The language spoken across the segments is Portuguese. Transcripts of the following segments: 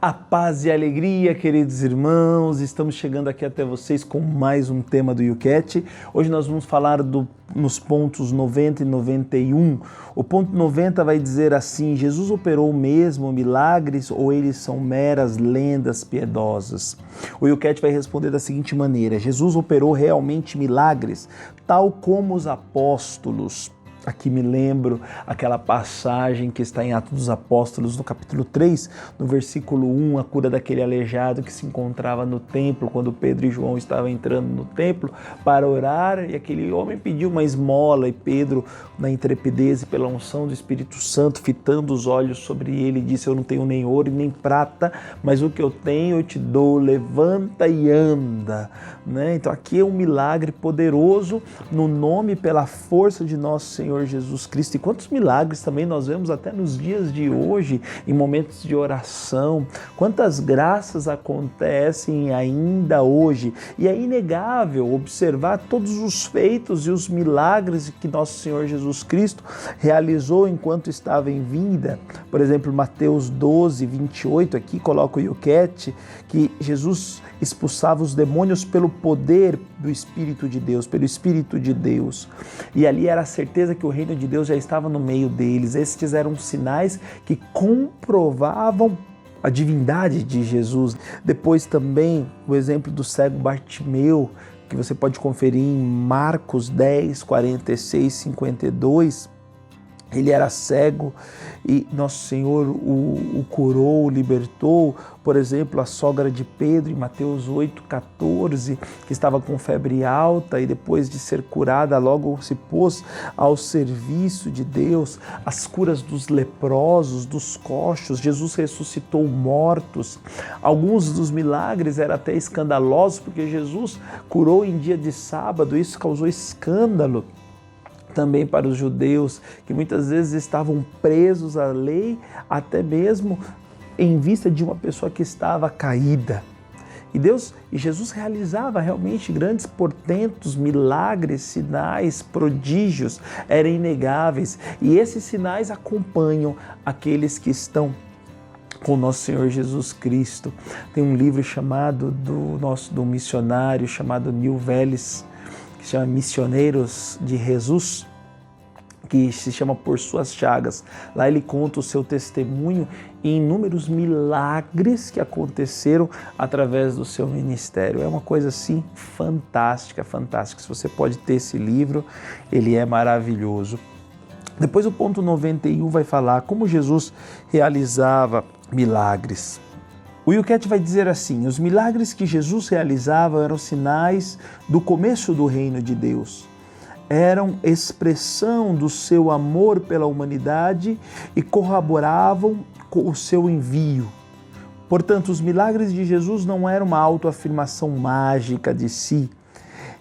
A paz e a alegria, queridos irmãos, estamos chegando aqui até vocês com mais um tema do YouCat. Hoje nós vamos falar nos pontos 90 e 91. O ponto 90 vai dizer assim: Jesus operou mesmo milagres ou eles são meras lendas piedosas? O YouCat vai responder da seguinte maneira: Jesus operou realmente milagres, tal como os apóstolos. Aqui me lembro aquela passagem que está em Atos dos Apóstolos, no capítulo 3, no versículo 1, a cura daquele aleijado que se encontrava no templo, quando Pedro e João estavam entrando no templo para orar, e aquele homem pediu uma esmola, e Pedro, na intrepidez e pela unção do Espírito Santo, fitando os olhos sobre ele, disse: eu não tenho nem ouro e nem prata, mas o que eu tenho eu te dou, levanta e anda. Então aqui é um milagre poderoso no nome e pela força de nosso Senhor Jesus Cristo. E quantos milagres também nós vemos até nos dias de hoje, em momentos de oração, quantas graças acontecem ainda hoje. E é inegável observar todos os feitos e os milagres que nosso Senhor Jesus Cristo realizou enquanto estava em vida. Por exemplo, Mateus 12, 28, aqui coloca o YouCat, que Jesus expulsava os demônios pelo poder do Espírito de Deus, pelo Espírito de Deus. E ali era a certeza que o reino de Deus já estava no meio deles. Estes eram sinais que comprovavam a divindade de Jesus. Depois também o exemplo do cego Bartimeu, que você pode conferir em Marcos 10, 46, 52. Ele era cego e nosso Senhor o curou, o libertou. Por exemplo, a sogra de Pedro, em Mateus 8, 14, que estava com febre alta e depois de ser curada, logo se pôs ao serviço de Deus. As curas dos leprosos, dos coxos, Jesus ressuscitou mortos. Alguns dos milagres eram até escandalosos, porque Jesus curou em dia de sábado, isso causou escândalo também para os judeus, que muitas vezes estavam presos à lei, até mesmo em vista de uma pessoa que estava caída. E Jesus realizava realmente grandes portentos, milagres, sinais, prodígios, eram inegáveis. E esses sinais acompanham aqueles que estão com nosso Senhor Jesus Cristo. Tem um livro chamado do missionário chamado Neil Vélez, que se chama Missioneiros de Jesus, que se chama Por Suas Chagas. Lá ele conta o seu testemunho e inúmeros milagres que aconteceram através do seu ministério. É uma coisa assim fantástica, fantástica. Se você pode ter esse livro, ele é maravilhoso. Depois o ponto 91 vai falar como Jesus realizava milagres. O YouCat vai dizer assim: os milagres que Jesus realizava eram sinais do começo do reino de Deus. Eram expressão do seu amor pela humanidade e corroboravam com o seu envio. Portanto, os milagres de Jesus não eram uma autoafirmação mágica de si.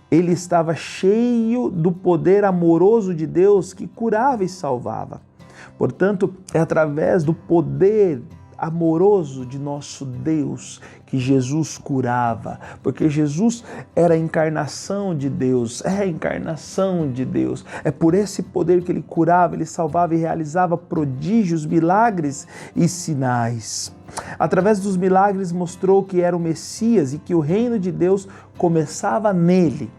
Ele estava cheio do poder amoroso de Deus que curava e salvava. Portanto, é através do poder amoroso de nosso Deus que Jesus curava, porque Jesus era a encarnação de Deus, é a encarnação de Deus. É por esse poder que ele curava, ele salvava e realizava prodígios, milagres e sinais. Através dos milagres mostrou que era o Messias e que o reino de Deus começava nele.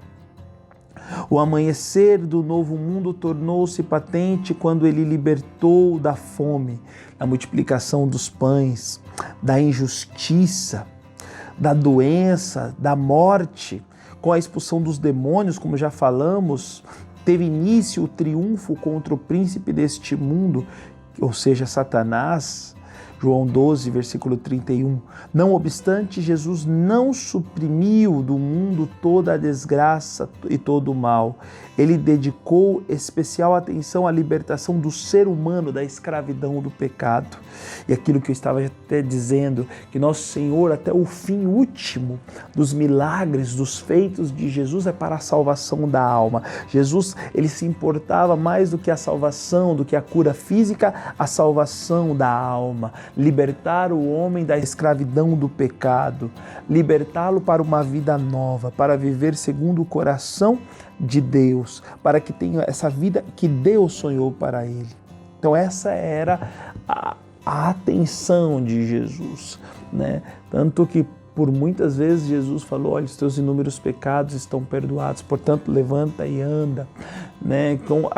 O amanhecer do novo mundo tornou-se patente quando ele libertou da fome, da multiplicação dos pães, da injustiça, da doença, da morte. Com a expulsão dos demônios, como já falamos, teve início o triunfo contra o príncipe deste mundo, ou seja, Satanás. João 12, versículo 31. Não obstante, Jesus não suprimiu do mundo toda a desgraça e todo o mal. Ele dedicou especial atenção à libertação do ser humano da escravidão do pecado. E aquilo que eu estava até dizendo, que nosso Senhor, até o fim último dos milagres, dos feitos de Jesus, é para a salvação da alma. Jesus, ele se importava mais do que a salvação, do que a cura física, a salvação da alma. libertar o homem da escravidão do pecado, libertá-lo para uma vida nova, para viver segundo o coração de Deus, para que tenha essa vida que Deus sonhou para ele. Então essa era a atenção de Jesus, né? Tanto que por muitas vezes Jesus falou: olha, os teus inúmeros pecados estão perdoados, portanto levanta e anda, né? Então,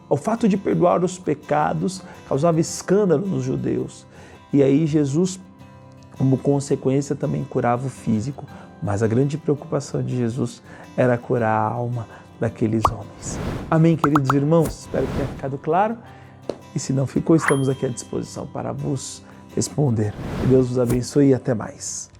o fato de perdoar os pecados causava escândalo nos judeus. E aí Jesus, como consequência, também curava o físico. Mas a grande preocupação de Jesus era curar a alma daqueles homens. Amém, queridos irmãos? Espero que tenha ficado claro. E se não ficou, estamos aqui à disposição para vos responder. Que Deus vos abençoe e até mais.